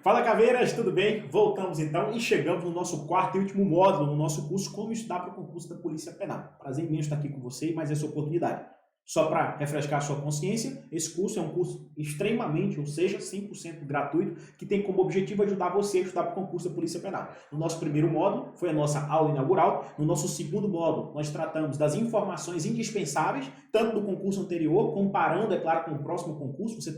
Fala caveiras, tudo bem? Voltamos então e chegamos no nosso quarto e último módulo no nosso curso Como Estudar para o Concurso da Polícia Penal. Prazer imenso estar aqui com você e mais essa oportunidade. Só para refrescar a sua consciência, esse curso é um curso extremamente, ou seja, 100% gratuito, que tem como objetivo ajudar você a estudar para o concurso da Polícia Penal. No nosso primeiro módulo, foi a nossa aula inaugural. No nosso segundo módulo, nós tratamos das informações indispensáveis, tanto do concurso anterior, comparando, é claro, com o próximo concurso. Você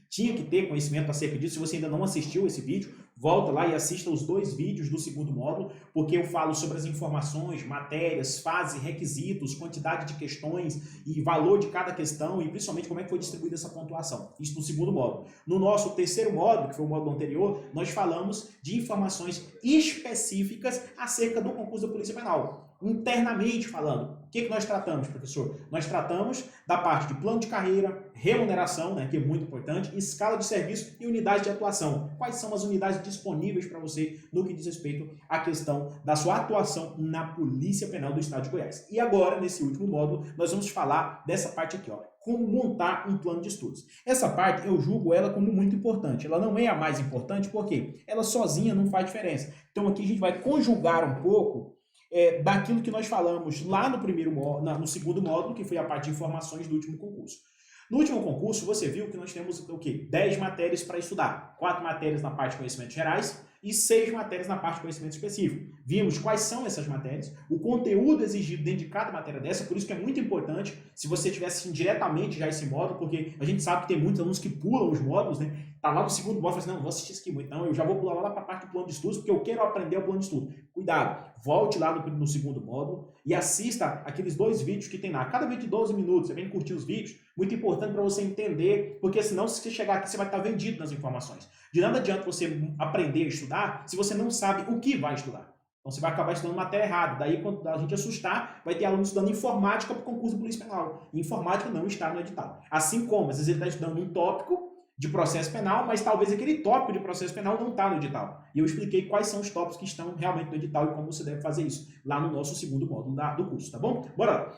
tinha que ter conhecimento acerca disso. Se você ainda não assistiu esse vídeo, volta lá e assista os 2 vídeos do segundo módulo, porque eu falo sobre as informações, matérias, fase, requisitos, quantidade de questões e valor de cada questão e principalmente como é que foi distribuída essa pontuação. Isso no segundo módulo. No nosso terceiro módulo, que foi o módulo anterior, nós falamos de informações específicas acerca do concurso da Polícia Penal. Internamente falando, o que nós tratamos, professor? Nós tratamos da parte de plano de carreira, remuneração, que é muito importante, escala de serviço e unidade de atuação. Quais são as unidades disponíveis para você no que diz respeito à questão da sua atuação na Polícia Penal do Estado de Goiás. E agora, nesse último módulo, nós vamos falar dessa parte aqui, como montar um plano de estudos. Essa parte eu julgo ela como muito importante. Ela não é a mais importante porque ela sozinha não faz diferença. Então aqui a gente vai conjugar um pouco daquilo que nós falamos lá no segundo módulo, que foi a parte de informações do último concurso. No último concurso, você viu que nós temos o quê? 10 matérias para estudar. 4 matérias na parte de conhecimentos gerais e 6 matérias na parte de conhecimento específico. Vimos quais são essas matérias, o conteúdo exigido dentro de cada matéria dessa, por isso que é muito importante se você estiver assistindo diretamente já esse módulo, porque a gente sabe que tem muitos alunos que pulam os módulos, Tá lá no segundo módulo e fala assim, não vou assistir isso aqui, então eu já vou pular lá para a parte do plano de estudos, porque eu quero aprender o plano de estudo. Cuidado, volte lá no segundo módulo e assista aqueles 2 vídeos que tem lá. Cada vídeo de 12 minutos, você vem curtir os vídeos, muito importante para você entender, porque senão se você chegar aqui você vai estar vendido nas informações. De nada adianta você aprender a estudar se você não sabe o que vai estudar. Então você vai acabar estudando matéria errada. Daí, quando a gente assustar, vai ter aluno estudando informática para o concurso de polícia penal. E informática não está no edital. Assim como, às vezes ele está estudando um tópico de processo penal, mas talvez aquele tópico de processo penal não está no edital. E eu expliquei quais são os tópicos que estão realmente no edital e como você deve fazer isso lá no nosso segundo módulo do curso, tá bom? Bora lá.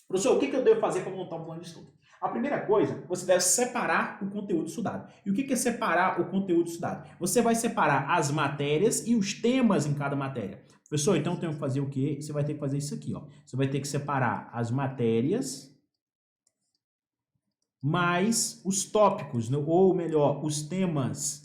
Professor, o que eu devo fazer para montar um plano de estudo? A primeira coisa, você deve separar o conteúdo estudado. E o que é separar o conteúdo estudado? Você vai separar as matérias e os temas em cada matéria. Professor, então eu tenho que fazer o quê? Você vai ter que fazer isso aqui, Você vai ter que separar as matérias mais os tópicos, ou melhor, os temas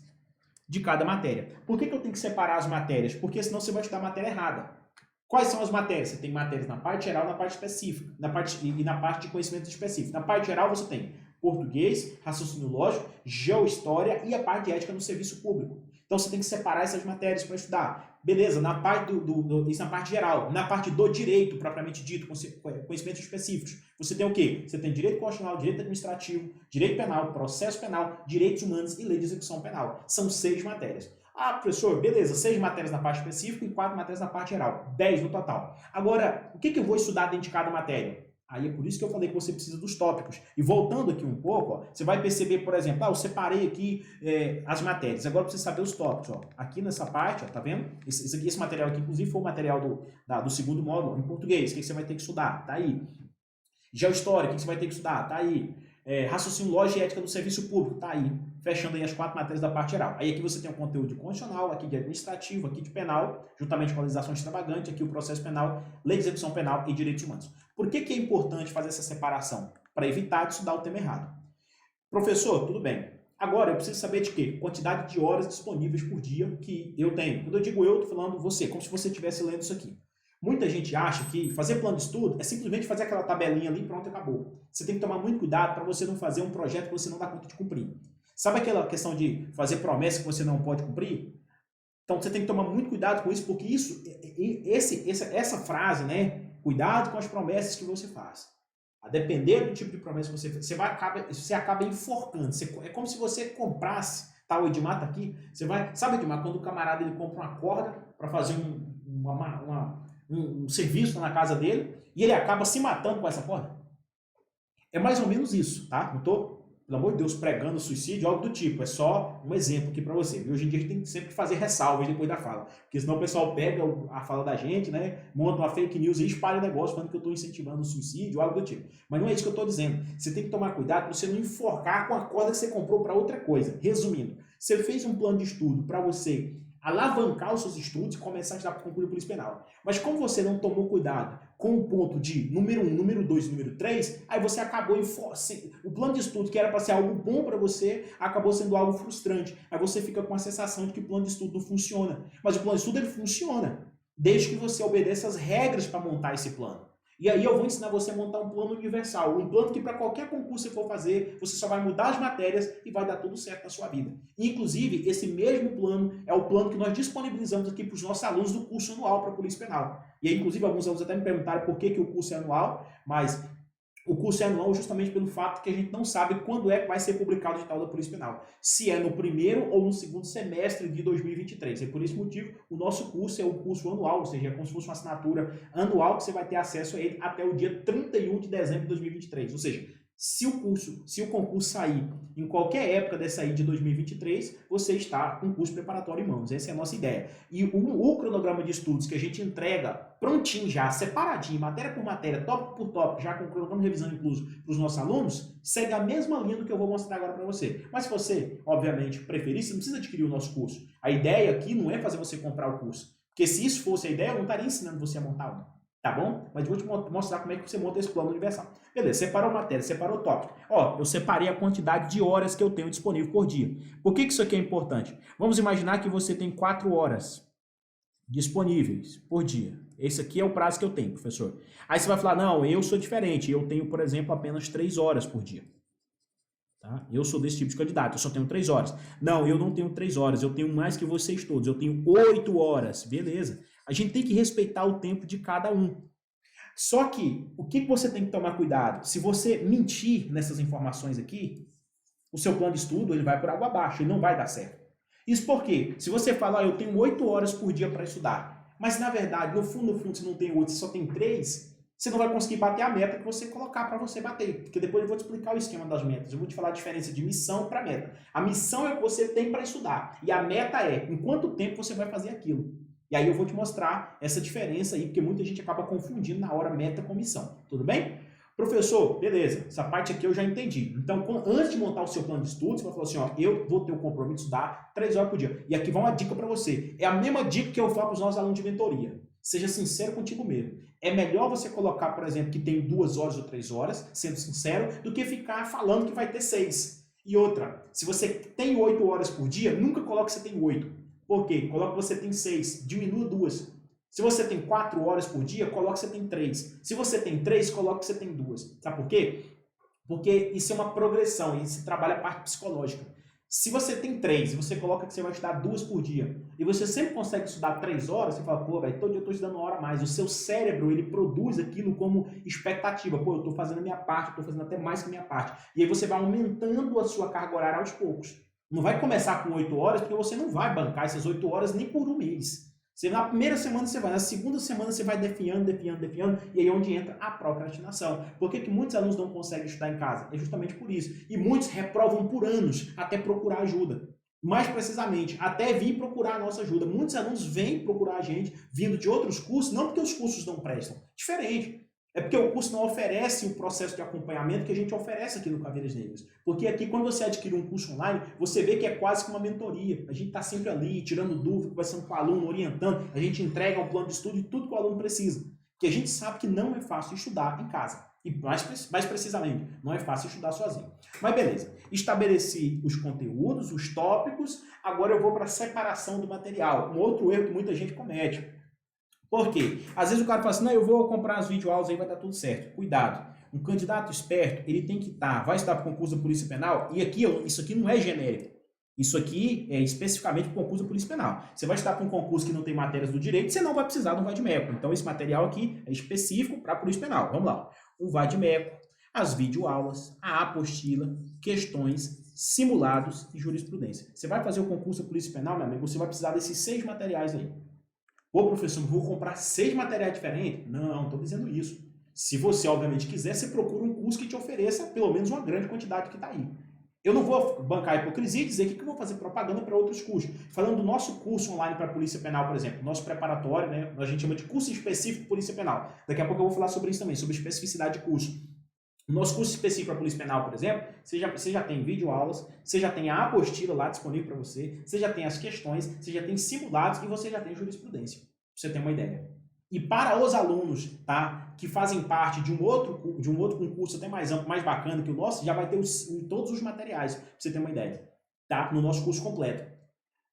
de cada matéria. Por que eu tenho que separar as matérias? Porque senão você vai estudar a matéria errada. Quais são as matérias? Você tem matérias na parte geral e na parte específica, na parte de conhecimento específico. Na parte geral você tem português, raciocínio lógico, geohistória e a parte de ética no serviço público. Então você tem que separar essas matérias para estudar. Beleza, na parte isso na parte geral. Na parte do direito, propriamente dito, conhecimentos específicos. Você tem o quê? Você tem direito constitucional, direito administrativo, direito penal, processo penal, direitos humanos e lei de execução penal. São 6 matérias. Ah, professor, beleza, 6 matérias na parte específica e 4 matérias na parte geral. 10 no total. Agora, o que eu vou estudar dentro de cada matéria? Aí é por isso que eu falei que você precisa dos tópicos. E voltando aqui um pouco, você vai perceber, por exemplo, eu separei aqui as matérias. Agora precisa saber os tópicos. Aqui nessa parte, tá vendo? Esse material aqui, inclusive, foi o material do segundo módulo, em português. O que você vai ter que estudar? Tá aí. Geohistória, o que você vai ter que estudar? Tá aí. Raciocínio lógico e ética do serviço público, tá aí. Fechando aí as 4 matérias da parte geral. Aí aqui você tem o conteúdo de constitucional, aqui de administrativo, aqui de penal, juntamente com a legislação extravagante, aqui o processo penal, lei de execução penal e direitos humanos. Por que é importante fazer essa separação? Para evitar de estudar o tema errado. Professor, tudo bem. Agora eu preciso saber de quê? Quantidade de horas disponíveis por dia que eu tenho. Quando eu digo eu, estou falando você, como se você estivesse lendo isso aqui. Muita gente acha que fazer plano de estudo é simplesmente fazer aquela tabelinha ali e pronto, acabou. Você tem que tomar muito cuidado para você não fazer um projeto que você não dá conta de cumprir. Sabe aquela questão de fazer promessa que você não pode cumprir? Então você tem que tomar muito cuidado com isso, porque essa frase, cuidado com as promessas que você faz. A depender do tipo de promessa que você faz, você acaba enforcando. É como se você comprasse, tá, o Edmar tá aqui, sabe, Edmar, quando o camarada ele compra uma corda para fazer um serviço na casa dele e ele acaba se matando com essa corda? É mais ou menos isso, tá? Não tô pelo amor de Deus, pregando suicídio, algo do tipo. É só um exemplo aqui para você. E hoje em dia a gente tem que sempre fazer ressalvas depois da fala. Porque senão o pessoal pega a fala da gente, né? Monta uma fake news e espalha o negócio falando que eu estou incentivando o suicídio, algo do tipo. Mas não é isso que eu estou dizendo. Você tem que tomar cuidado para você não enforcar com a corda que você comprou para outra coisa. Resumindo, você fez um plano de estudo para você alavancar os seus estudos e começar a estudar para concluir a polícia penal. Mas como você não tomou cuidado com o ponto de número 1, número 2 e número 3, aí você acabou o plano de estudo que era para ser algo bom para você, acabou sendo algo frustrante. Aí você fica com a sensação de que o plano de estudo não funciona. Mas o plano de estudo ele funciona, desde que você obedeça as regras para montar esse plano. E aí eu vou ensinar você a montar um plano universal, um plano que para qualquer concurso você for fazer, você só vai mudar as matérias e vai dar tudo certo na sua vida. Inclusive, esse mesmo plano é o plano que nós disponibilizamos aqui para os nossos alunos do curso anual para a Polícia Penal. E aí, inclusive, alguns alunos até me perguntaram por que o curso é anual, mas o curso é anual justamente pelo fato que a gente não sabe quando é que vai ser publicado o edital da Polícia Penal. Se é no primeiro ou no segundo semestre de 2023. E por esse motivo, o nosso curso é um curso anual, ou seja, é como se fosse uma assinatura anual que você vai ter acesso a ele até o dia 31 de dezembro de 2023. Ou seja, se o concurso sair em qualquer época dessa aí de 2023, você está com o curso preparatório em mãos. Essa é a nossa ideia. E o cronograma de estudos que a gente entrega prontinho já, separadinho, matéria por matéria, tópico por tópico, já com o cronograma de revisão incluso para os nossos alunos, segue a mesma linha do que eu vou mostrar agora para você. Mas se você, obviamente, preferir, você não precisa adquirir o nosso curso. A ideia aqui não é fazer você comprar o curso. Porque se isso fosse a ideia, eu não estaria ensinando você a montar um. Tá bom? Mas eu vou te mostrar como é que você monta esse plano universal. Beleza, separou matéria, separou tópico. Ó, eu separei a quantidade de horas que eu tenho disponível por dia. Por que isso aqui é importante? Vamos imaginar que você tem 4 horas disponíveis por dia. Esse aqui é o prazo que eu tenho, professor. Aí você vai falar, não, eu sou diferente. Eu tenho, por exemplo, apenas 3 horas por dia. Tá? Eu sou desse tipo de candidato, eu só tenho 3 horas. Não, eu não tenho 3 horas, eu tenho mais que vocês todos. Eu tenho 8 horas. Beleza. A gente tem que respeitar o tempo de cada um. Só que, o que você tem que tomar cuidado? Se você mentir nessas informações aqui, o seu plano de estudo ele vai por água abaixo, ele não vai dar certo. Isso porque, se você falar, eu tenho 8 horas por dia para estudar, mas na verdade, no fundo, você não tem 8, você só tem 3, você não vai conseguir bater a meta que você colocar para você bater. Porque depois eu vou te explicar o esquema das metas. Eu vou te falar a diferença de missão para meta. A missão é o que você tem para estudar. E a meta é em quanto tempo você vai fazer aquilo. E aí eu vou te mostrar essa diferença aí, porque muita gente acaba confundindo na hora meta com missão. Tudo bem? Professor, beleza, essa parte aqui eu já entendi. Então, antes de montar o seu plano de estudos, você vai falar assim, ó, eu vou ter o compromisso de estudar 3 horas por dia. E aqui vai uma dica para você. É a mesma dica que eu falo para os nossos alunos de mentoria. Seja sincero contigo mesmo. É melhor você colocar, por exemplo, que tem 2 horas ou 3 horas, sendo sincero, do que ficar falando que vai ter 6. E outra, se você tem 8 horas por dia, nunca coloque que você tem 8. Por quê? Coloque que você tem 6, diminua 2. Se você tem 4 horas por dia, coloque que você tem 3. Se você tem 3, coloque que você tem 2. Sabe por quê? Porque isso é uma progressão, isso trabalha a parte psicológica. Se você tem 3 e você coloca que você vai estudar 2 por dia, e você sempre consegue estudar 3 horas, você fala, pô, velho, todo dia eu estou estudando uma hora a mais. O seu cérebro, ele produz aquilo como expectativa. Pô, eu estou fazendo a minha parte, eu estou fazendo até mais que a minha parte. E aí você vai aumentando a sua carga horária aos poucos. Não vai começar com 8 horas, porque você não vai bancar essas 8 horas nem por um mês. Você, na primeira semana você vai, na segunda semana você vai definhando, e aí é onde entra a procrastinação. Por que muitos alunos não conseguem estudar em casa? É justamente por isso. E muitos reprovam por anos até procurar ajuda. Mais precisamente, até vir procurar a nossa ajuda. Muitos alunos vêm procurar a gente, vindo de outros cursos, não porque os cursos não prestam. Diferente. É porque o curso não oferece o processo de acompanhamento que a gente oferece aqui no Caveiras Negras. Porque aqui, quando você adquire um curso online, você vê que é quase que uma mentoria. A gente está sempre ali, tirando dúvida, conversando com o aluno, orientando. A gente entrega um plano de estudo e tudo que o aluno precisa. Porque a gente sabe que não é fácil estudar em casa. E mais precisamente, não é fácil estudar sozinho. Mas beleza, estabeleci os conteúdos, os tópicos, agora eu vou para a separação do material. Um outro erro que muita gente comete. Por quê? Às vezes o cara fala assim, não, eu vou comprar as videoaulas aí, vai dar tudo certo. Cuidado. Um candidato esperto, ele tem que estar, vai estudar para o concurso da Polícia Penal, e aqui, isso aqui não é genérico. Isso aqui é especificamente para o concurso da Polícia Penal. Você vai estudar para um concurso que não tem matérias do direito, você não vai precisar do vade-mecum. Então, esse material aqui é específico para a Polícia Penal. Vamos lá. O vade-mecum, as videoaulas, a apostila, questões, simulados e jurisprudência. Você vai fazer o concurso da Polícia Penal, meu amigo, você vai precisar desses 6 materiais aí. Pô, professor, vou comprar 6 materiais diferentes? Não estou dizendo isso. Se você, obviamente, quiser, você procura um curso que te ofereça pelo menos uma grande quantidade que está aí. Eu não vou bancar a hipocrisia e dizer que eu vou fazer propaganda para outros cursos. Falando do nosso curso online para Polícia Penal, por exemplo, nosso preparatório, né, a gente chama de curso específico de Polícia Penal. Daqui a pouco eu vou falar sobre isso também, sobre especificidade de curso. No nosso curso específico para Polícia Penal, por exemplo, você já tem videoaulas, você já tem a apostila lá disponível para você já tem as questões, você já tem simulados e você já tem jurisprudência. Pra você ter uma ideia. E para os alunos, tá, que fazem parte de um outro concurso até mais amplo, mais bacana que o nosso, já vai ter todos os materiais, para você ter uma ideia, tá? No nosso curso completo,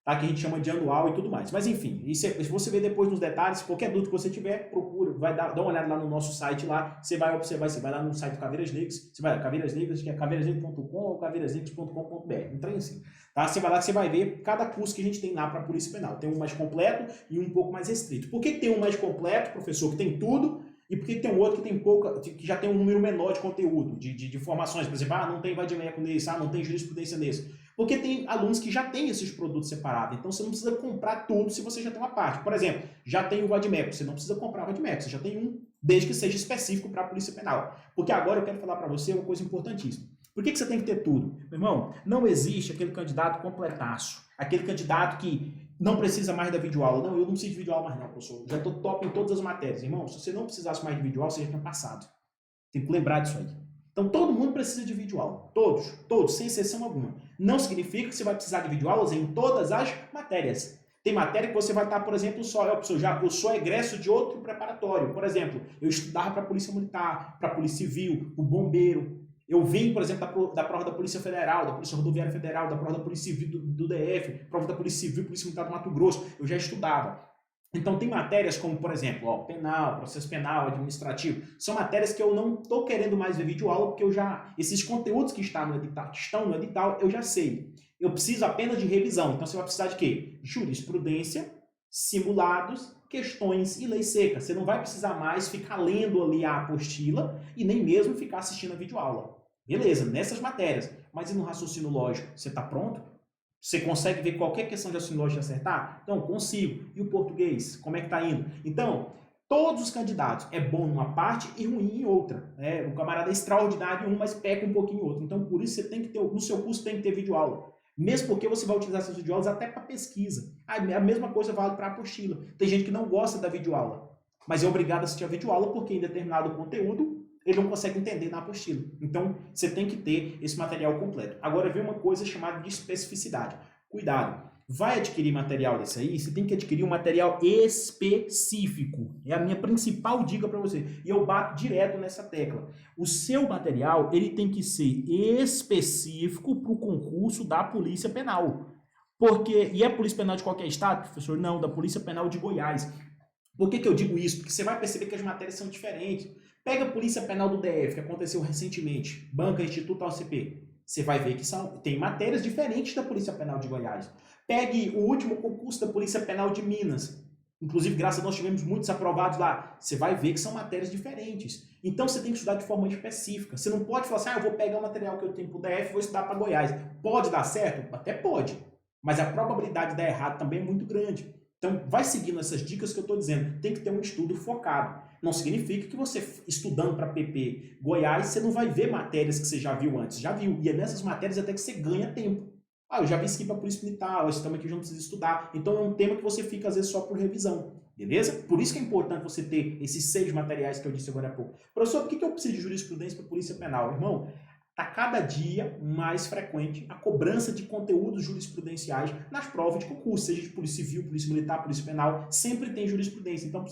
tá? Que a gente chama de anual e tudo mais. Mas enfim, se você ver depois nos detalhes, qualquer dúvida que você tiver, procura, dá uma olhada lá no nosso site lá, você vai observar, você vai lá no site do Caveiras Negras, você vai lá, Caveiras Negras, que é caveirasnegras.com ou caveirasnegras.com.br, um trem assim. Tá? Você vai lá que você vai ver cada curso que a gente tem lá para a Polícia Penal. Tem um mais completo e um pouco mais restrito. Por que tem um mais completo, professor, que tem tudo, e por que tem um outro que tem que já tem um número menor de conteúdo, de informações? Por exemplo, não tem vadimeco nesse, não tem jurisprudência nesse. Porque tem alunos que já têm esses produtos separados. Então você não precisa comprar tudo se você já tem uma parte. Por exemplo, já tem o vadimeco, você não precisa comprar o vadimeco, você já tem um, desde que seja específico para a Polícia Penal. Porque agora eu quero falar para você uma coisa importantíssima. Por que você tem que ter tudo? Meu irmão, não existe aquele candidato completaço, aquele candidato que não precisa mais da videoaula. Não, eu não preciso de videoaula mais não, professor. Já estou top em todas as matérias. Irmão, se você não precisasse mais de videoaula, você já tinha passado. Tem que lembrar disso aí. Então todo mundo precisa de videoaula. Todos, sem exceção alguma. Não significa que você vai precisar de videoaulas em todas as matérias. Tem matéria que você vai estar, por exemplo, eu sou egresso de outro preparatório. Por exemplo, eu estudava para a Polícia Militar, para a Polícia Civil, para o Bombeiro. Eu vim, por exemplo, da prova da Polícia Federal, da Polícia Rodoviária Federal, da prova da Polícia Civil do DF, prova da Polícia Civil, Polícia Militar do Mato Grosso. Eu já estudava. Então tem matérias como, por exemplo, penal, processo penal, administrativo. São matérias que eu não estou querendo mais ver videoaula, porque esses conteúdos que estão no edital, eu já sei. Eu preciso apenas de revisão. Então você vai precisar de quê? Jurisprudência, simulados, questões e lei seca. Você não vai precisar mais ficar lendo ali a apostila e nem mesmo ficar assistindo a videoaula. Beleza, nessas matérias. Mas e no raciocínio lógico? Você está pronto? Você consegue ver qualquer questão de raciocínio lógico e acertar? Então, consigo. E o português? Como é que está indo? Então, todos os candidatos é bom em uma parte e ruim em outra. O camarada é extraordinário em um, mas peca um pouquinho em outro. Então, por isso, você tem que ter, no seu curso tem que ter videoaula. Mesmo porque você vai utilizar essas videoaulas até para pesquisa. A mesma coisa vale para a apostila. Tem gente que não gosta da videoaula, mas é obrigado a assistir a videoaula porque em determinado conteúdo ele não consegue entender na apostila. Então, você tem que ter esse material completo. Agora, vem uma coisa chamada de especificidade. Cuidado. Vai adquirir material desse aí, você tem que adquirir um material específico. É a minha principal dica para você. E eu bato direto nessa tecla. O seu material, ele tem que ser específico para o concurso da Polícia Penal. E é Polícia Penal de qualquer estado, professor? Não, da Polícia Penal de Goiás. Por que eu digo isso? Porque você vai perceber que as matérias são diferentes. Pega a Polícia Penal do DF, que aconteceu recentemente, banca Instituto OCP. Você vai ver que tem matérias diferentes da Polícia Penal de Goiás. Pegue o último concurso da Polícia Penal de Minas. Inclusive, graças a Deus, tivemos muitos aprovados lá. Você vai ver que são matérias diferentes. Então, você tem que estudar de forma específica. Você não pode falar assim, eu vou pegar o material que eu tenho para o DF e vou estudar para Goiás. Pode dar certo? Até pode. Mas a probabilidade de dar errado também é muito grande. Então, vai seguindo essas dicas que eu estou dizendo. Tem que ter um estudo focado. Não significa que você, estudando para PP Goiás, você não vai ver matérias que você já viu antes. Já viu. E é nessas matérias até que você ganha tempo. Eu já vi isso aqui para a Polícia Militar, esse tema aqui eu já não preciso estudar. Então, é um tema que você fica, às vezes, só por revisão. Beleza? Por isso que é importante você ter esses 6 materiais que eu disse agora há pouco. Professor, por que eu preciso de jurisprudência para a Polícia Penal? Irmão, está cada dia mais frequente a cobrança de conteúdos jurisprudenciais nas provas de concurso, seja de Polícia Civil, Polícia Militar, Polícia Penal, sempre tem jurisprudência. Então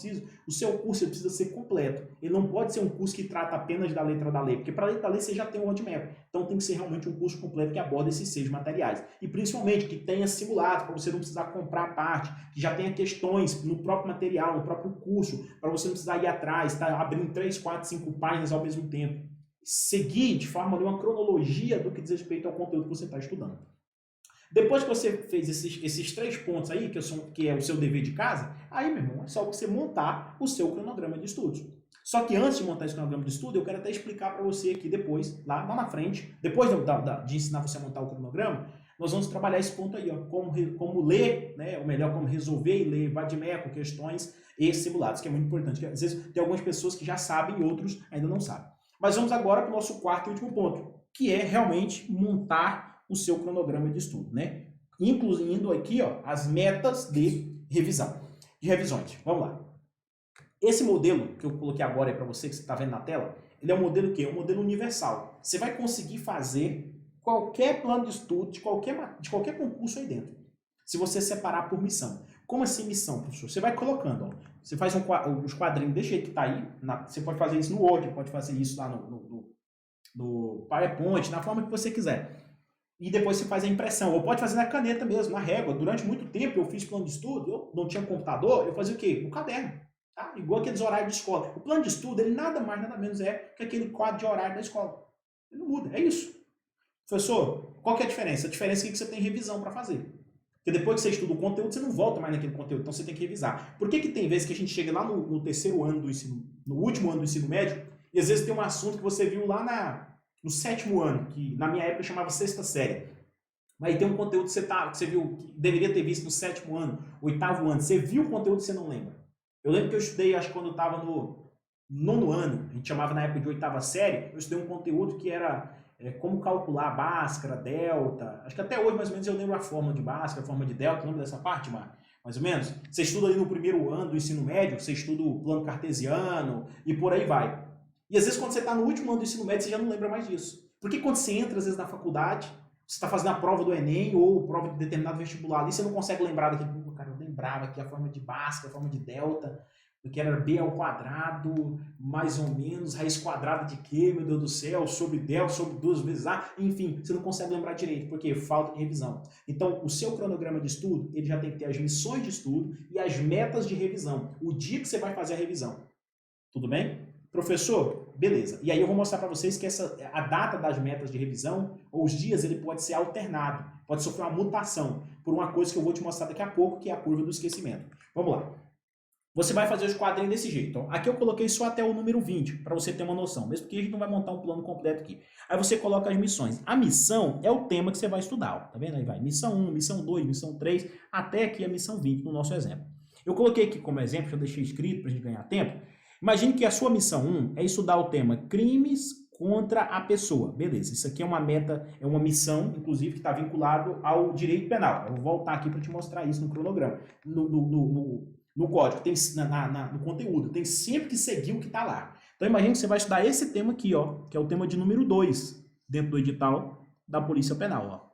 o seu curso precisa ser completo. Ele não pode ser um curso que trata apenas da letra da lei, porque para a letra da lei você já tem um roadmap. Então tem que ser realmente um curso completo que aborda esses 6 materiais. E principalmente que tenha simulados, para você não precisar comprar a parte, que já tenha questões no próprio material, no próprio curso, para você não precisar ir atrás, tá abrindo 3, 4, 5 páginas ao mesmo tempo. Seguir de forma uma cronologia do que diz respeito ao conteúdo que você está estudando. Depois que você fez esses 3 pontos aí, que é o seu dever de casa, aí, meu irmão, é só você montar o seu cronograma de estudos. Só que antes de montar esse cronograma de estudo, eu quero até explicar para você aqui depois, lá na frente, depois de ensinar você a montar o cronograma, nós vamos trabalhar esse ponto aí, como ler, né, ou melhor, como resolver e ler vadimeco, questões e simulados, que é muito importante. Porque, às vezes tem algumas pessoas que já sabem e outros ainda não sabem. Mas vamos agora para o nosso 4º e último ponto, que é realmente montar o seu cronograma de estudo, né? Incluindo aqui, ó, as metas de revisão, de revisões. Vamos lá. Esse modelo que eu coloquei agora aí para você, que você está vendo na tela, ele é um modelo que é um modelo universal. Você vai conseguir fazer qualquer plano de estudo de qualquer concurso aí dentro, se você separar por missão. Como assim missão, professor? Você vai colocando, ó, você faz os quadrinhos desse jeito que está aí, você pode fazer isso no Word, pode fazer isso lá no PowerPoint, na forma que você quiser. E depois você faz a impressão, ou pode fazer na caneta mesmo, na régua. Durante muito tempo eu fiz plano de estudo, eu não tinha computador, eu fazia o quê? No caderno. Tá? Igual aqueles horários de escola. O plano de estudo, ele nada mais, nada menos é que aquele quadro de horário da escola. Ele não muda, é isso. Professor, qual que é a diferença? A diferença é que você tem revisão para fazer. Porque depois que você estuda o conteúdo, você não volta mais naquele conteúdo, então você tem que revisar. Por que tem vezes que a gente chega lá no terceiro ano do ensino, no último ano do ensino médio, e às vezes tem um assunto que você viu lá no sétimo ano, que na minha época chamava sexta série. Aí tem um conteúdo que você viu, que deveria ter visto no sétimo ano, oitavo ano, você viu o conteúdo e você não lembra. Eu lembro que eu estudei, acho que quando eu estava no nono ano, a gente chamava na época de oitava série, eu estudei um conteúdo que era como calcular Bhaskara, delta, acho que até hoje mais ou menos eu lembro a forma de Bhaskara, a forma de delta, lembra dessa parte, Mar? Mais ou menos? Você estuda ali no primeiro ano do ensino médio, você estuda o plano cartesiano e por aí vai. E às vezes quando você está no último ano do ensino médio, você já não lembra mais disso. Porque quando você entra, às vezes, na faculdade, você está fazendo a prova do Enem ou prova de determinado vestibular ali, você não consegue lembrar daquele, cara, eu lembrava aqui a forma de Bhaskara, a forma de delta, que era b ao quadrado, mais ou menos, raiz quadrada de quê, meu Deus do céu, sobre delta, sobre 2 vezes a, enfim, você não consegue lembrar direito, porque falta de revisão. Então, o seu cronograma de estudo, ele já tem que ter as missões de estudo e as metas de revisão, o dia que você vai fazer a revisão. Tudo bem? Professor, beleza. E aí eu vou mostrar para vocês que a data das metas de revisão, ou os dias, ele pode ser alternado, pode sofrer uma mutação, por uma coisa que eu vou te mostrar daqui a pouco, que é a curva do esquecimento. Vamos lá. Você vai fazer os quadrinhos desse jeito. Então, aqui eu coloquei só até o número 20, para você ter uma noção, mesmo porque a gente não vai montar um plano completo aqui. Aí você coloca as missões. A missão é o tema que você vai estudar, ó. Tá vendo? Aí vai missão 1, missão 2, missão 3, até aqui a missão 20, no nosso exemplo. Eu coloquei aqui como exemplo, já deixei escrito para a gente ganhar tempo. Imagine que a sua missão 1 é estudar o tema crimes contra a pessoa. Beleza, isso aqui é uma meta, é uma missão, inclusive, que está vinculado ao direito penal. Eu vou voltar aqui para te mostrar isso no cronograma, no código, tem, no conteúdo, tem sempre que seguir o que está lá. Então imagine que você vai estudar esse tema aqui, ó, que é o tema de número 2, dentro do edital da Polícia Penal. Ó.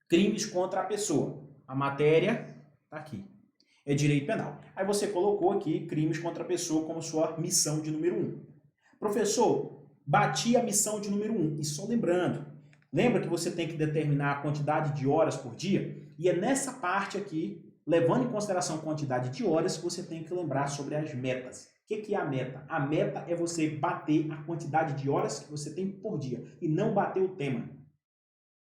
Crimes contra a pessoa. A matéria está aqui. É direito penal. Aí você colocou aqui crimes contra a pessoa como sua missão de número 1. Professor, bati a missão de número 1. E só lembrando, lembra que você tem que determinar a quantidade de horas por dia? E é nessa parte aqui, levando em consideração a quantidade de horas, que você tem que lembrar sobre as metas. O que é a meta? A meta é você bater a quantidade de horas que você tem por dia e não bater o tema.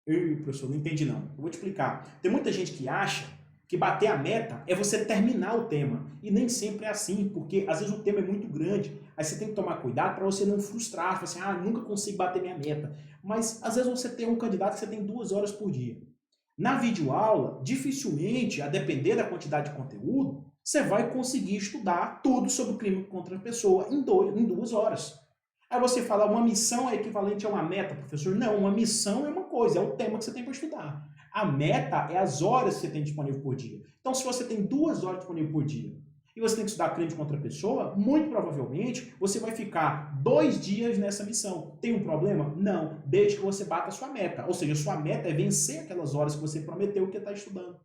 Ei, professor, não entendi não. Eu vou te explicar. Tem muita gente que acha que bater a meta é você terminar o tema. E nem sempre é assim, porque às vezes o tema é muito grande. Aí você tem que tomar cuidado para você não frustrar. Falar assim, nunca consigo bater minha meta. Mas às vezes você tem um candidato que você tem 2 horas por dia. Na videoaula, dificilmente, a depender da quantidade de conteúdo, você vai conseguir estudar tudo sobre o crime contra a pessoa em 2 horas. Aí você fala, uma missão é equivalente a uma meta, professor? Não, uma missão é uma coisa, é o tema que você tem para estudar. A meta é as horas que você tem disponível por dia. Então, se você tem 2 horas disponíveis por dia e você tem que estudar crime contra a pessoa, muito provavelmente você vai ficar 2 dias nessa missão. Tem um problema? Não, desde que você bata a sua meta. Ou seja, a sua meta é vencer aquelas horas que você prometeu que está estudando.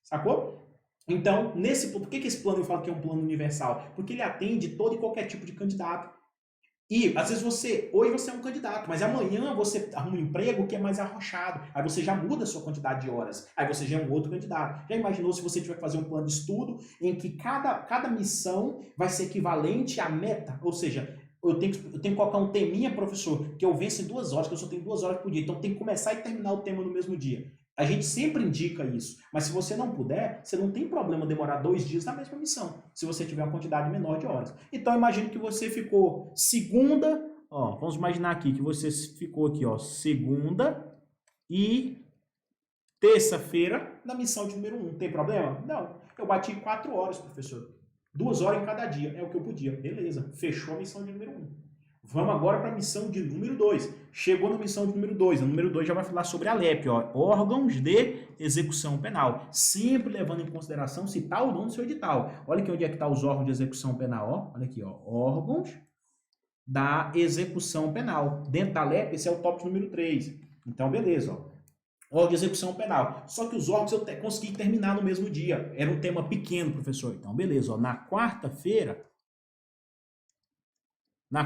Sacou? Então, por que esse plano eu falo que é um plano universal? Porque ele atende todo e qualquer tipo de candidato. E, às vezes, hoje você é um candidato, mas amanhã você arruma um emprego que é mais arrochado. Aí você já muda a sua quantidade de horas. Aí você já é um outro candidato. Já imaginou se você tiver que fazer um plano de estudo em que cada missão vai ser equivalente à meta? Ou seja, eu tenho que colocar um teminha, professor, que eu venço em 2 horas, que eu só tenho 2 horas por dia. Então tem que começar e terminar o tema no mesmo dia. A gente sempre indica isso, mas se você não puder, você não tem problema demorar 2 dias na mesma missão, se você tiver uma quantidade menor de horas. Então, imagine que você ficou segunda, ó, vamos imaginar aqui que você ficou aqui, ó, segunda e terça-feira na missão de número 1. Tem problema? Não. Eu bati 4 horas, professor. 2 horas em cada dia, é o que eu podia. Beleza, fechou a missão de número 1. Vamos agora para a missão de número 2. Chegou na missão de número 2. A número 2 já vai falar sobre a LEP, ó, órgãos de execução penal. Sempre levando em consideração se está ou não no seu edital. Olha aqui onde é que está os órgãos de execução penal. Ó. Olha aqui, ó, órgãos da execução penal. Dentro da LEP, esse é o tópico número 3. Então, beleza, ó. Órgão de execução penal. Só que os órgãos eu consegui terminar no mesmo dia. Era um tema pequeno, professor. Então, beleza, ó. Na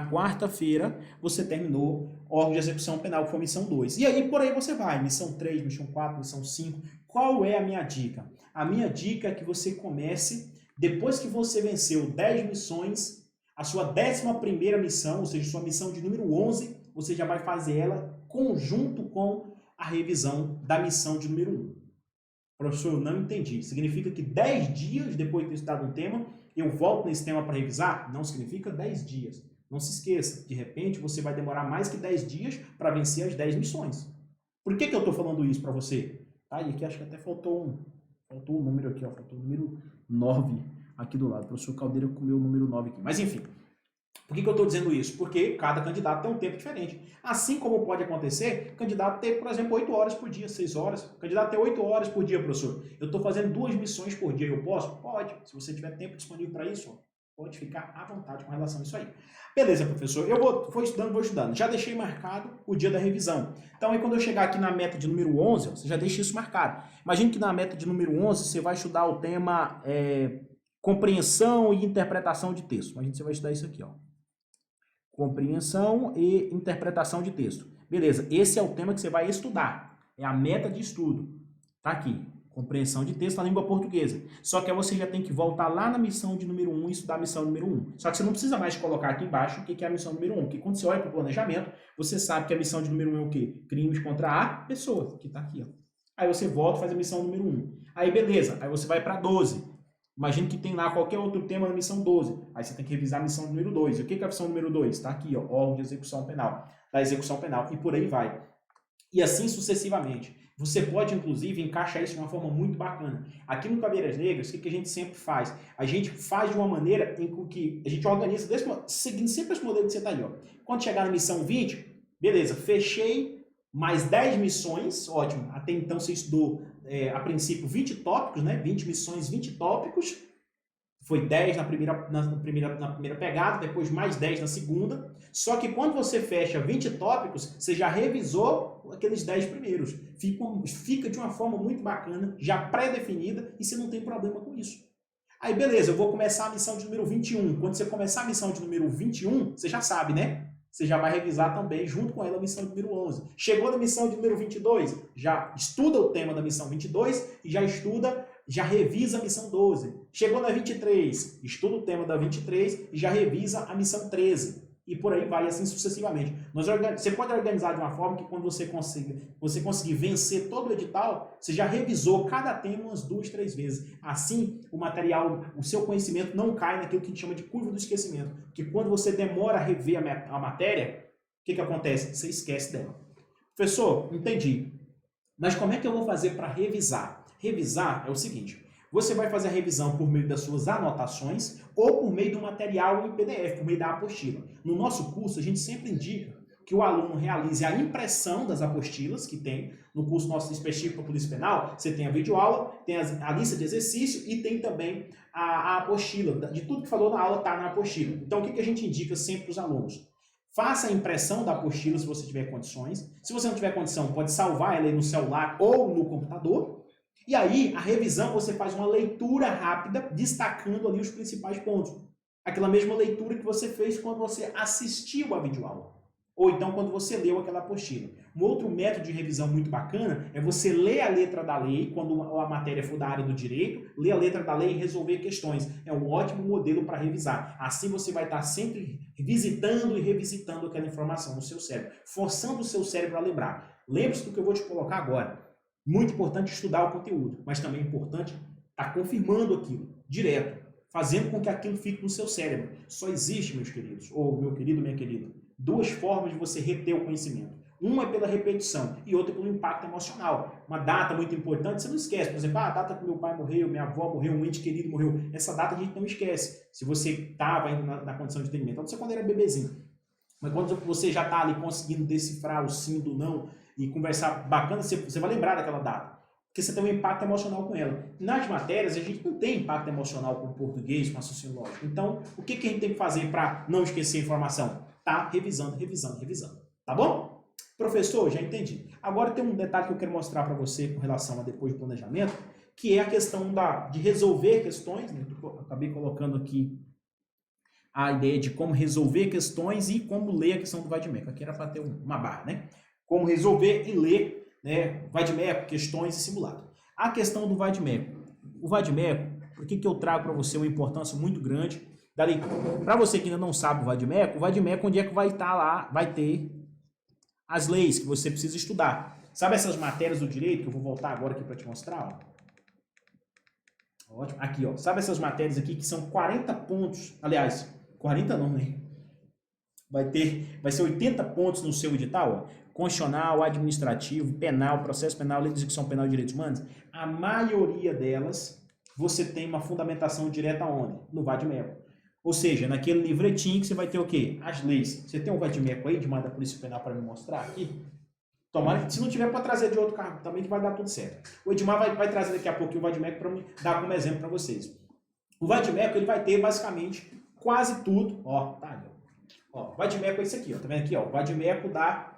quarta-feira, você terminou órgão de execução penal, que foi a missão 2. E aí, por aí você vai. Missão 3, missão 4, missão 5. Qual é a minha dica? A minha dica é que você comece, depois que você venceu 10 missões, a sua 11ª missão, ou seja, sua missão de número 11, você já vai fazer ela conjunto com a revisão da missão de número 1. Professor, eu não entendi. Significa que 10 dias depois de ter estudado um tema, eu volto nesse tema para revisar? Não significa 10 dias. Não se esqueça, de repente você vai demorar mais que 10 dias para vencer as 10 missões. Por que eu estou falando isso para você? Tá, e aqui acho que até faltou um número aqui, ó, faltou o número 9 aqui do lado. O professor Caldeira comeu o número 9 aqui. Mas enfim, por que eu estou dizendo isso? Porque cada candidato tem um tempo diferente. Assim como pode acontecer, o candidato ter, por exemplo, 8 horas por dia, 6 horas. O candidato ter 8 horas por dia, professor. Eu estou fazendo 2 missões por dia, eu posso? Pode. Se você tiver tempo disponível para isso, ó, pode ficar à vontade com relação a isso aí. Beleza, professor. Eu vou estudando. Já deixei marcado o dia da revisão. Então, aí quando eu chegar aqui na meta de número 11, você já deixa isso marcado. Imagine que na meta de número 11, você vai estudar o tema compreensão e interpretação de texto. Imagine que você vai estudar isso aqui, ó. Compreensão e interpretação de texto. Beleza, esse é o tema que você vai estudar. É a meta de estudo. Tá aqui. Compreensão de texto na língua portuguesa. Só que aí você já tem que voltar lá na missão de número 1 e estudar a missão número 1. Só que você não precisa mais colocar aqui embaixo o que é a missão número 1. Porque quando você olha para o planejamento, você sabe que a missão de número 1 é o quê? Crimes contra a pessoa, que está aqui, ó. Aí você volta e faz a missão número 1. Aí beleza, aí você vai para 12. Imagina que tem lá qualquer outro tema na missão 12. Aí você tem que revisar a missão número 2. E o que é a missão número 2? Está aqui, ó, órgão de execução penal. Da execução penal. E por aí vai. E assim sucessivamente. Você pode, inclusive, encaixar isso de uma forma muito bacana. Aqui no Caveiras Negras, o que a gente sempre faz? A gente faz de uma maneira em que a gente organiza, seguindo sempre esse modelo que você está aí. Ó. Quando chegar na missão 20, beleza, fechei mais 10 missões, ótimo. Até então você estudou, a princípio, 20 tópicos, né? 20 missões, 20 tópicos. Foi 10 na primeira pegada, depois mais 10 na segunda. Só que quando você fecha 20 tópicos, você já revisou aqueles 10 primeiros. Fica de uma forma muito bacana, já pré-definida, e você não tem problema com isso. Aí, beleza, eu vou começar a missão de número 21. Quando você começar a missão de número 21, você já sabe, né? Você já vai revisar também, junto com ela, a missão de número 11. Chegou na missão de número 22, já estuda o tema da missão 22 e já revisa a missão 12. Chegou na 23, estuda o tema da 23 e já revisa a missão 13. E por aí vai, assim sucessivamente. Você pode organizar de uma forma que quando você conseguir vencer todo o edital, você já revisou cada tema umas 2, 3 vezes. Assim, o material, o seu conhecimento não cai naquilo que a gente chama de curva do esquecimento. Que quando você demora a rever a matéria, o que acontece? Você esquece dela. Professor, entendi. Mas como é que eu vou fazer para revisar? Revisar é o seguinte. Você vai fazer a revisão por meio das suas anotações ou por meio do material em PDF, por meio da apostila. No nosso curso, a gente sempre indica que o aluno realize a impressão das apostilas que tem. No curso nosso específico para Polícia Penal, você tem a videoaula, tem a lista de exercício e tem também a apostila. De tudo que falou na aula está na apostila. Então, o que a gente indica sempre para os alunos? Faça a impressão da apostila se você tiver condições. Se você não tiver condição, pode salvar ela aí no celular ou no computador. E aí, a revisão, você faz uma leitura rápida, destacando ali os principais pontos. Aquela mesma leitura que você fez quando você assistiu a videoaula. Ou então, quando você leu aquela apostila. Um outro método de revisão muito bacana é você ler a letra da lei, quando a matéria for da área do direito, ler a letra da lei e resolver questões. É um ótimo modelo para revisar. Assim, você vai estar sempre visitando e revisitando aquela informação no seu cérebro, forçando o seu cérebro a lembrar. Lembre-se do que eu vou te colocar agora. Muito importante estudar o conteúdo, mas também é importante estar confirmando aquilo, direto, fazendo com que aquilo fique no seu cérebro. Só existe, meus queridos, ou meu querido, minha querida, 2 formas de você reter o conhecimento. Uma é pela repetição e outra pelo impacto emocional. Uma data muito importante, você não esquece. Por exemplo, a data que meu pai morreu, minha avó morreu, um ente querido morreu. Essa data a gente não esquece, se você estava ainda na condição de entendimento. Então, você quando era bebezinho. Mas quando você já está ali conseguindo decifrar o sim do não e conversar bacana, você vai lembrar daquela data. Porque você tem um impacto emocional com ela. Nas matérias, a gente não tem impacto emocional com o português, com a sociológica. Então, o que a gente tem que fazer para não esquecer a informação? Tá revisando, revisando, revisando. Tá bom? Professor, já entendi. Agora tem um detalhe que eu quero mostrar para você com relação a depois do planejamento, que é a questão de resolver questões. Né? Eu acabei colocando aqui a ideia de como resolver questões e como ler a questão do Vademécum. Aqui era para ter uma barra, né? Como resolver e ler, né, Vademécum, questões e simulado. A questão do Vademécum. O Vademécum, por que eu trago para você uma importância muito grande? Para você que ainda não sabe o Vademécum, onde é que vai estar lá, vai ter as leis que você precisa estudar. Sabe essas matérias do direito, que eu vou voltar agora aqui para te mostrar? Ó. Ótimo. Aqui, ó. Sabe essas matérias aqui que são 40 pontos, aliás, 40 não, né? Vai ser 80 pontos no seu edital, ó. Constitucional, administrativo, penal, processo penal, lei de execução penal e direitos humanos. A maioria delas, você tem uma fundamentação direta onde? No Vademécum. Ou seja, naquele livretinho que você vai ter o quê? As leis. Você tem um Vademécum aí, de mais da Polícia Penal, para me mostrar aqui? Tomara que, se não tiver, para trazer de outro cargo também, que vai dar tudo certo. O Edmar vai trazer daqui a pouquinho o Vademécum para me dar como exemplo para vocês. O Vademécum, ele vai ter basicamente quase tudo. Ó, tá ali. Ó, o Vademécum é esse aqui, ó. Tá vendo aqui, ó? O Vademécum da...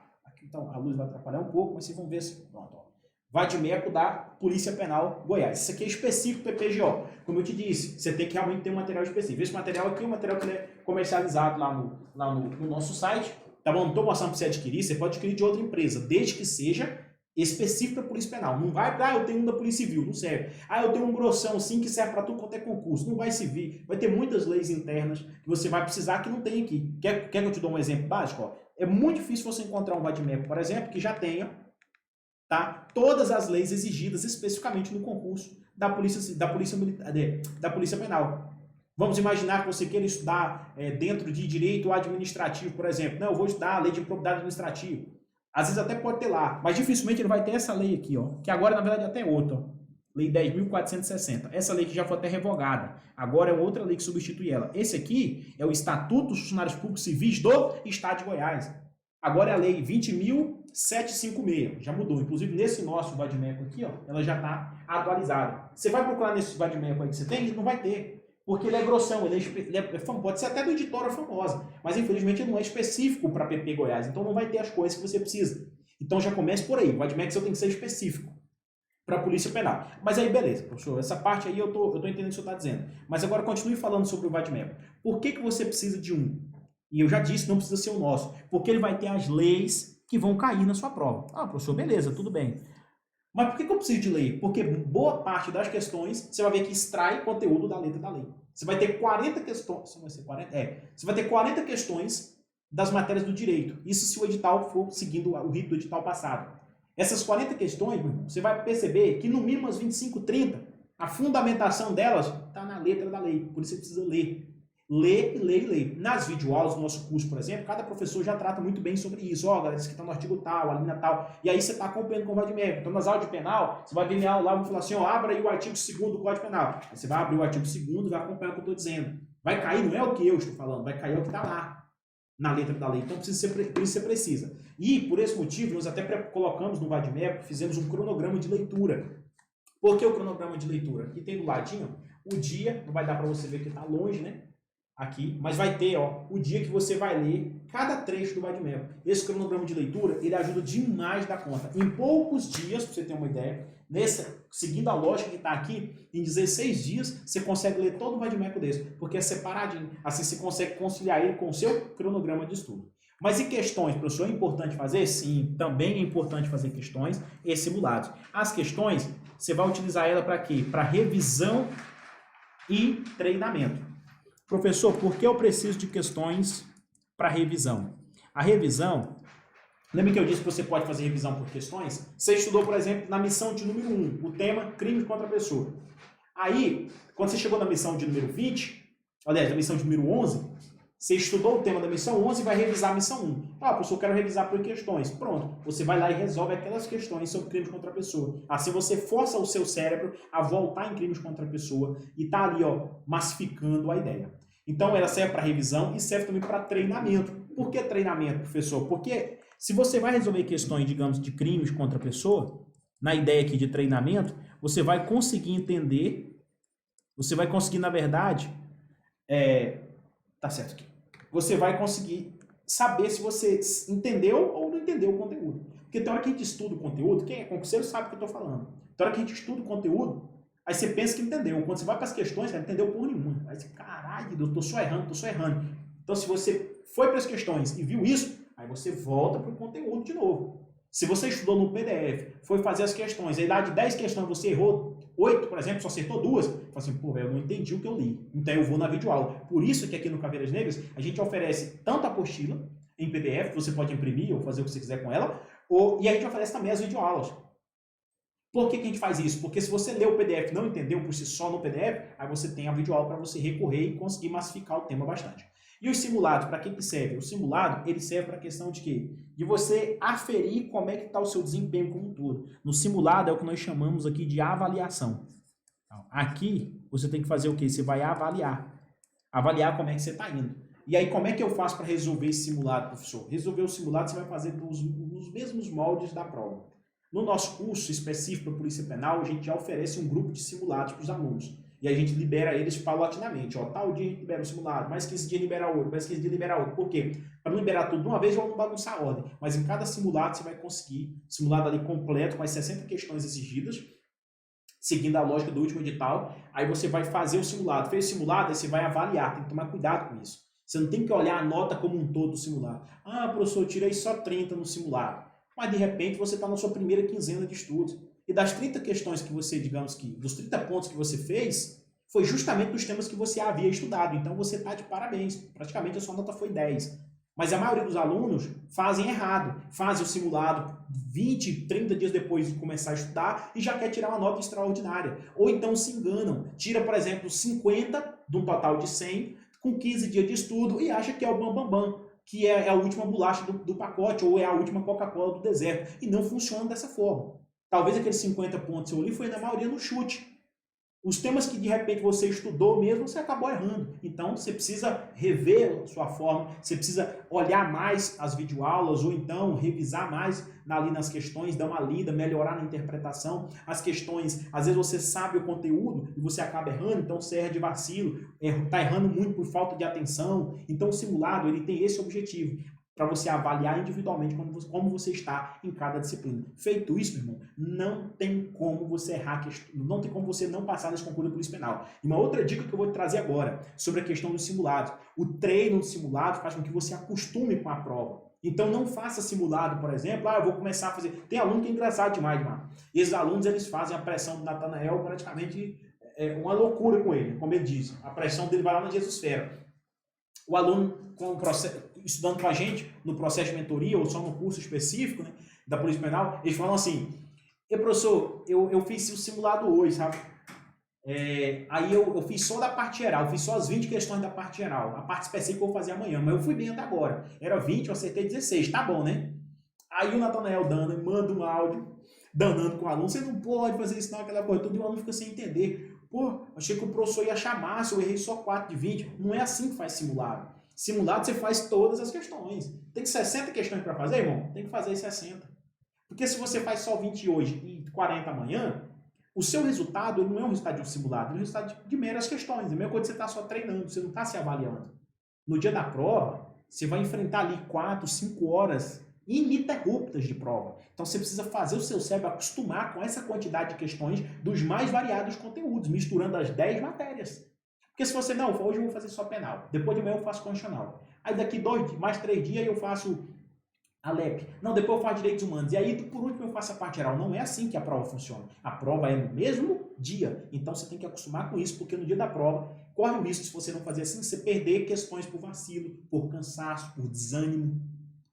Então, a luz vai atrapalhar um pouco, mas vocês vão ver se... Pronto, ó. Vademécum da Polícia Penal Goiás. Isso aqui é específico do PPGO. Como eu te disse, você tem que realmente ter um material específico. Esse material aqui é um material que é comercializado lá no nosso site. Tá bom? Não estou mostrando para você adquirir. Você pode adquirir de outra empresa, desde que seja específico da Polícia Penal. Não vai, eu tenho um da Polícia Civil, não serve. Eu tenho um grossão assim que serve para tudo quanto é concurso. Não vai servir. Vai ter muitas leis internas que você vai precisar que não tem aqui. Quer que eu te dê um exemplo básico? Ó? É muito difícil você encontrar um Vademécum, por exemplo, que já tenha, tá, todas as leis exigidas especificamente no concurso da Polícia Penal. Vamos imaginar que você queira estudar dentro de direito administrativo, por exemplo. Não, eu vou estudar a lei de improbidade administrativa. Às vezes até pode ter lá, mas dificilmente ele vai ter essa lei aqui, ó, que agora na verdade até é outra, ó. Lei 10.460. Essa lei que já foi até revogada. Agora é outra lei que substitui ela. Esse aqui é o Estatuto dos Funcionários Públicos Civis do Estado de Goiás. Agora é a Lei 20.756. Já mudou. Inclusive, nesse nosso Vademécum aqui, ó, ela já está atualizada. Você vai procurar nesse Vademécum aí que você tem, ele não vai ter. Porque ele é grossão, pode ser até do editora famosa, mas infelizmente ele não é específico para PP Goiás. Então não vai ter as coisas que você precisa. Então já comece por aí. O Vademécum tem que ser específico para a Polícia Penal. Mas aí, beleza, professor, essa parte aí eu tô entendendo o que o senhor está dizendo. Mas agora continue falando sobre o Vademécum. Por que você precisa de um? E eu já disse, não precisa ser o nosso. Porque ele vai ter as leis que vão cair na sua prova. Professor, beleza, tudo bem. Mas por que eu preciso de lei? Porque boa parte das questões, você vai ver que extrai conteúdo da letra da lei. Você vai ter 40 questões... Você vai ter 40 questões das matérias do direito. Isso se o edital for seguindo o rito do edital passado. Essas 40 questões, você vai perceber que no mínimo as 25, 30, a fundamentação delas está na letra da lei. Por isso você precisa ler. Ler e ler e ler. Nas videoaulas do nosso curso, por exemplo, cada professor já trata muito bem sobre isso. Ó, galera, isso aqui está no artigo tal, a linha tal. E aí você está acompanhando com o Vademécum. Então, nas aulas de penal, você vai ver minha aula lá e vai falar assim, ó, abra aí o artigo 2º do Código Penal. Aí você vai abrir o artigo 2º e vai acompanhar o que eu estou dizendo. Vai cair, não é o que eu estou falando, vai cair o que está lá na letra da lei. Então, por isso você precisa. E, por esse motivo, nós até colocamos no Vademécum, fizemos um cronograma de leitura. Por que o cronograma de leitura? Aqui tem do ladinho o dia, não vai dar para você ver que está longe, né? Aqui, mas vai ter, ó, o dia que você vai ler cada trecho do Vademécum. Esse cronograma de leitura, ele ajuda demais da conta. Em poucos dias, para você ter uma ideia, seguindo a lógica que está aqui, em 16 dias, você consegue ler todo o Vademécum desse, porque é separadinho. Assim você consegue conciliar ele com o seu cronograma de estudo. Mas e questões, professor? É importante fazer? Sim, também é importante fazer questões e simulados. As questões, você vai utilizar ela para quê? Para revisão e treinamento. Professor, por que eu preciso de questões para revisão? A revisão, lembra que eu disse que você pode fazer revisão por questões? Você estudou, por exemplo, na missão de número 1, o tema crime contra a pessoa. Aí, quando você chegou na missão de número 20, aliás, na missão de número 11, você estudou o tema da missão 11 e vai revisar a missão 1. Professor, eu quero revisar por questões. Pronto, você vai lá e resolve aquelas questões sobre crimes contra a pessoa. Assim você força o seu cérebro a voltar em crimes contra a pessoa e tá ali, ó, massificando a ideia. Então ela serve para revisão e serve também para treinamento. Por que treinamento, professor? Porque se você vai resolver questões, digamos, de crimes contra a pessoa, na ideia aqui de treinamento, você vai conseguir entender, você vai conseguir, na verdade, tá certo aqui. Você vai conseguir saber se você entendeu ou não entendeu o conteúdo. Porque tem hora que a gente estuda o conteúdo, quem é concurseiro sabe o que eu estou falando. Tem hora que a gente estuda o conteúdo, aí você pensa que entendeu. Quando você vai para as questões, você não entendeu porra nenhuma. Aí você, caralho, eu tô só errando. Então, se você foi para as questões e viu isso, aí você volta para o conteúdo de novo. Se você estudou no PDF, foi fazer as questões, aí lá de 10 questões você errou 8, por exemplo, só acertou 2, fala assim, pô, velho, eu não entendi o que eu li. Então eu vou na videoaula. Por isso que aqui no Caveiras Negras a gente oferece tanto a apostila em PDF, você pode imprimir ou fazer o que você quiser com ela, e a gente oferece também as videoaulas. Por que a gente faz isso? Porque se você lê o PDF e não entendeu por si só no PDF, aí você tem a videoaula para você recorrer e conseguir massificar o tema bastante. E os simulados, para que serve? O simulado, ele serve para a questão de quê? De você aferir como é que está o seu desempenho como um todo. No simulado é o que nós chamamos aqui de avaliação. Então, aqui, você tem que fazer o quê? Você vai avaliar. Avaliar como é que você está indo. E aí, como é que eu faço para resolver esse simulado, professor? Resolver o simulado você vai fazer nos mesmos moldes da prova. No nosso curso específico para Polícia Penal, a gente já oferece um grupo de simulados para os alunos. E a gente libera eles paulatinamente. Tal dia a gente libera um simulado, mais 15 dias libera outro, mais 15 dias libera outro. Por quê? Para não liberar tudo de uma vez, vamos bagunçar a ordem. Mas em cada simulado você vai conseguir, simulado ali completo, com as 60 questões exigidas, seguindo a lógica do último edital. Aí você vai fazer o simulado. Fez o simulado, aí você vai avaliar. Tem que tomar cuidado com isso. Você não tem que olhar a nota como um todo do simulado. Ah, professor, eu tirei só 30 no simulado. Mas de repente você está na sua primeira quinzena de estudos. E das 30 questões que você, digamos que, dos 30 pontos que você fez, foi justamente dos temas que você havia estudado. Então você está de parabéns. Praticamente a sua nota foi 10. Mas a maioria dos alunos fazem errado. Fazem o simulado 20, 30 dias depois de começar a estudar e já quer tirar uma nota extraordinária. Ou então se enganam. Tira, por exemplo, 50 de um total de 100, com 15 dias de estudo e acha que é o bambambam, que é a última bolacha do pacote ou é a última Coca-Cola do deserto. E não funciona dessa forma. Talvez aqueles 50 pontos que eu li foi na maioria no chute. Os temas que de repente você estudou mesmo, você acabou errando. Então você precisa rever a sua forma, você precisa olhar mais as videoaulas ou então revisar mais ali nas questões, dar uma lida, melhorar na interpretação. As questões, às vezes você sabe o conteúdo e você acaba errando, então você erra de vacilo, está errando muito por falta de atenção. Então o simulado ele tem esse objetivo, para você avaliar individualmente como você está em cada disciplina. Feito isso, meu irmão, não tem como você errar, não tem como você não passar nesse concurso de polícia penal. E uma outra dica que eu vou te trazer agora, sobre a questão dos simulados. O treino do simulado faz com que você acostume com a prova. Então não faça simulado, por exemplo, eu vou começar a fazer... Tem aluno que é engraçado demais, mano. E esses alunos, eles fazem a pressão do Natanael praticamente uma loucura com ele, como ele diz. A pressão dele vai lá na Jesusfera. O aluno estudando com a gente no processo de mentoria ou só no curso específico, né, da Polícia Penal, eles falam assim, professor, eu fiz o simulado hoje, sabe? Aí eu fiz só da parte geral, eu fiz só as 20 questões da parte geral. A parte específica eu vou fazer amanhã, mas eu fui bem até agora. Era 20, eu acertei 16, tá bom, né? Aí o Natanael Dana manda um áudio danando com o aluno, você não pode fazer isso não, aquela coisa, todo o aluno fica sem entender. Pô, achei que o professor ia achar massa, eu errei só 4 de 20. Não é assim que faz simulado. Simulado você faz todas as questões. Tem 60 questões para fazer, irmão? Tem que fazer 60. Porque se você faz só 20 hoje e 40 amanhã, o seu resultado não é um resultado de um simulado, é um resultado de meras questões. É a mesma coisa que você está só treinando, você não está se avaliando. No dia da prova, você vai enfrentar ali 4, 5 horas ininterruptas de prova. Então você precisa fazer o seu cérebro acostumar com essa quantidade de questões dos mais variados conteúdos, misturando as 10 matérias. Porque se você, não, hoje eu vou fazer só penal, depois de amanhã eu faço constitucional, aí daqui mais 3 dias eu faço a LEP, não, depois eu faço direitos humanos, e aí por último eu faço a parte geral. Não é assim que a prova funciona. A prova é no mesmo dia, então você tem que acostumar com isso, porque no dia da prova, corre o risco, se você não fazer assim, você perder questões por vacilo, por cansaço, por desânimo,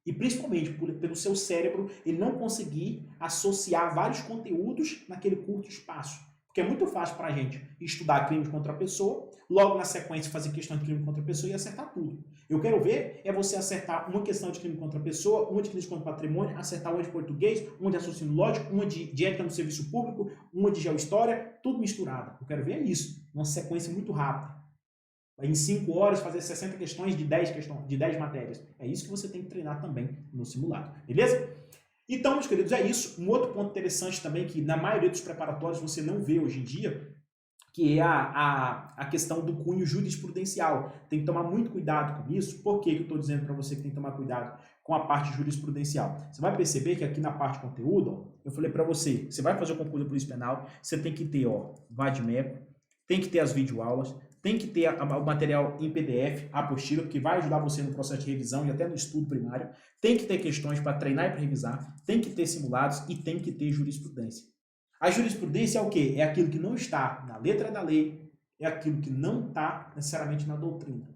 e principalmente pelo seu cérebro ele não conseguir associar vários conteúdos naquele curto espaço. Porque é muito fácil para a gente estudar crimes contra a pessoa, logo na sequência fazer questão de crime contra a pessoa e acertar tudo. Eu quero ver é você acertar uma questão de crime contra a pessoa, uma de crime contra o patrimônio, acertar uma de português, uma de raciocínio lógico, uma de ética no serviço público, uma de geohistória, tudo misturado. Eu quero ver isso, uma sequência muito rápida. em 5 horas fazer 60 questões de 10 matérias. É isso que você tem que treinar também no simulado, beleza? Então, meus queridos, é isso. Um outro ponto interessante também que na maioria dos preparatórios você não vê hoje em dia, que é a questão do cunho jurisprudencial. Tem que tomar muito cuidado com isso. Por que eu estou dizendo para você que tem que tomar cuidado com a parte jurisprudencial? Você vai perceber que aqui na parte de conteúdo, ó, eu falei para você, você vai fazer o concurso da Polícia Penal, você tem que ter VADMECO, tem que ter as videoaulas, tem que ter o material em PDF, a apostila, porque vai ajudar você no processo de revisão e até no estudo primário. Tem que ter questões para treinar e para revisar, tem que ter simulados e tem que ter jurisprudência. A jurisprudência é o quê? É aquilo que não está na letra da lei, é aquilo que não está necessariamente na doutrina.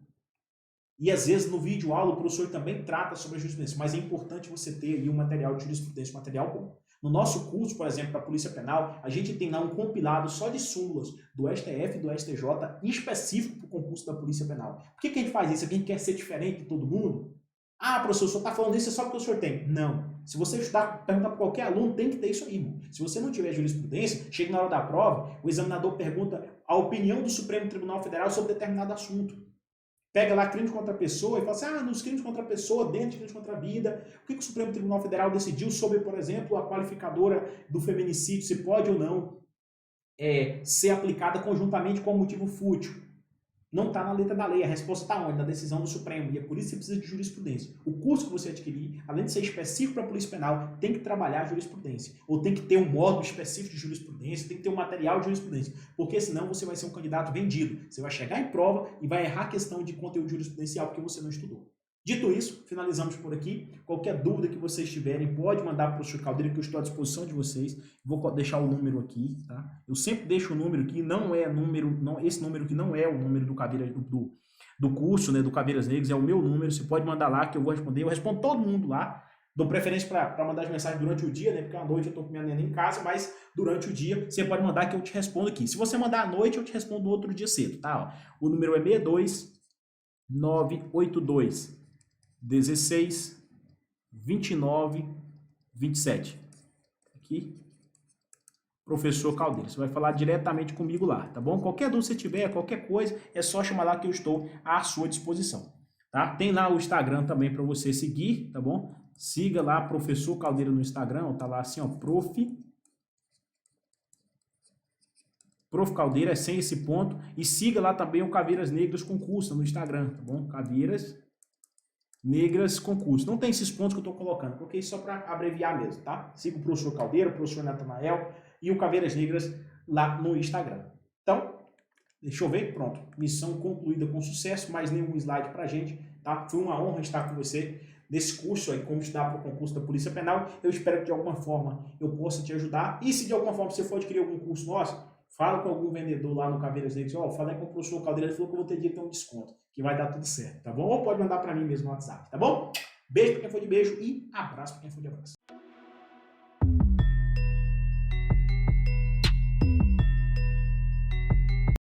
E às vezes no vídeo aula o professor também trata sobre a jurisprudência, mas é importante você ter aí um material de jurisprudência, um material bom. No nosso curso, por exemplo, para a Polícia Penal, a gente tem lá um compilado só de súmulas do STF e do STJ específico para o concurso da Polícia Penal. Por que a gente faz isso? É que a gente quer ser diferente de todo mundo? Ah, professor, o senhor está falando isso, é só porque o senhor tem. Não. Se você estudar, perguntar para qualquer aluno, tem que ter isso aí, irmão. Se você não tiver jurisprudência, chega na hora da prova, o examinador pergunta a opinião do Supremo Tribunal Federal sobre determinado assunto. Pega lá crime contra a pessoa e fala assim, nos crimes contra a pessoa, dentro de crimes contra a vida, o que o Supremo Tribunal Federal decidiu sobre, por exemplo, a qualificadora do feminicídio, se pode ou não ser aplicada conjuntamente com o motivo fútil. Não está na letra da lei, a resposta está onde? Na decisão do Supremo, e é por isso que você precisa de jurisprudência. O curso que você adquirir, além de ser específico para a Polícia Penal, tem que trabalhar a jurisprudência, ou tem que ter um módulo específico de jurisprudência, tem que ter um material de jurisprudência, porque senão você vai ser um candidato vendido. Você vai chegar em prova e vai errar a questão de conteúdo jurisprudencial porque você não estudou. Dito isso, finalizamos por aqui. Qualquer dúvida que vocês tiverem, pode mandar para o professor Caldeira, que eu estou à disposição de vocês. Vou deixar o número aqui, tá? Eu sempre deixo o número aqui, esse número aqui não é o número do curso, né, do Caveiras Negras, é o meu número. Você pode mandar lá que eu vou responder. Eu respondo todo mundo lá. Dou preferência para mandar as mensagens durante o dia, né? Porque à noite eu estou com minha neném em casa, mas durante o dia você pode mandar que eu te respondo aqui. Se você mandar à noite, eu te respondo no outro dia cedo, tá? Ó, o número é 62 982 16 29 27. Aqui, professor Caldeira. Você vai falar diretamente comigo lá, tá bom? Qualquer dúvida que você tiver, qualquer coisa, é só chamar lá que eu estou à sua disposição, tá? Tem lá o Instagram também para você seguir, tá bom? Siga lá, professor Caldeira no Instagram, tá lá assim, ó, Prof Caldeira, é sem esse ponto. E siga lá também o Caveiras Negras Concurso no Instagram, tá bom? Caveiras Negras Concurso. Não tem esses pontos que eu estou colocando, porque isso é só para abreviar mesmo, tá? Siga o professor Caldeira, o professor Natanael e o Caveiras Negras lá no Instagram. Então, deixa eu ver, pronto. Missão concluída com sucesso, mais nenhum slide pra gente, tá? Foi uma honra estar com você nesse curso aí, como estudar para o concurso da Polícia Penal. Eu espero que de alguma forma eu possa te ajudar. E se de alguma forma você for adquirir algum curso nosso, fala com algum vendedor lá no Caveiras Negras, falei com o professor Caldeira, ele falou que eu vou ter dia que ter um desconto, que vai dar tudo certo, tá bom? Ou pode mandar para mim mesmo no WhatsApp, tá bom? Beijo para quem for de beijo e abraço para quem for de abraço.